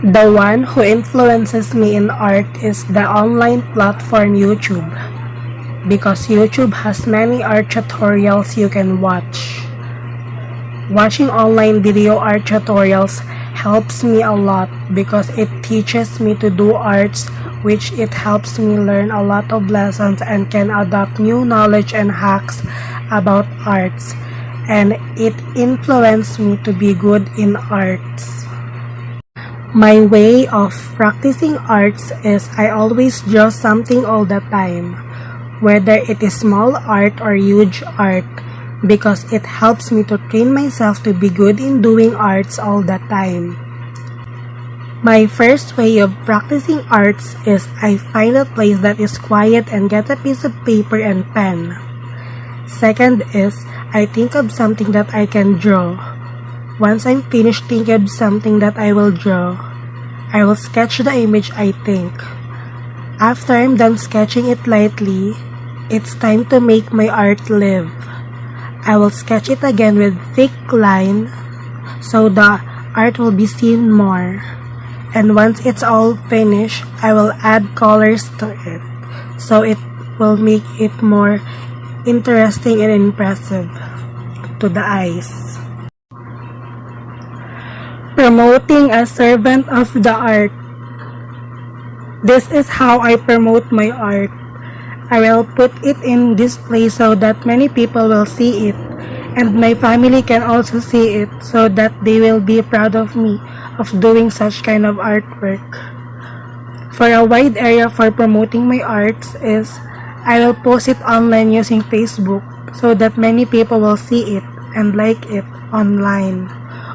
The one who influences me in art is the online platform YouTube, because YouTube has many art tutorials you can watch. Watching online video art tutorials helps me a lot because it teaches me to do arts, which it helps me learn a lot of lessons and can adopt new knowledge and hacks about arts, and it influenced me to be good in arts. My way of practicing arts is I always draw something all the time, whether it is small art or huge art, because it helps me to train myself to be good in doing arts all the time. My first way of practicing arts is I find a place that is quiet and get a piece of paper and pen. Second is I think of something that I can draw. Once I'm finished thinking of something that I will draw, I will sketch the image I think. After I'm done sketching it lightly, it's time to make my art live. I will sketch it again with thick line so the art will be seen more. And once it's all finished, I will add colors to it so it will make it more interesting and impressive to the eyes. Promoting a servant of the art. This is how I promote my art. I will put it in display so that many people will see it, and my family can also see it so that they will be proud of me of doing such kind of artwork. For a wide area for promoting my arts is I will post it online using Facebook so that many people will see it and like it online,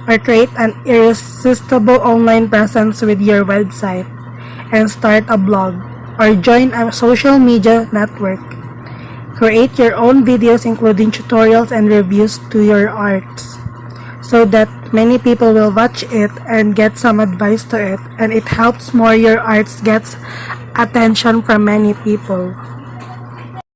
or create an irresistible online presence with your website and start a blog or join a social media network. Create your own videos including tutorials and reviews to your arts so that many people will watch it and get some advice to it, and it helps more your arts gets attention from many people.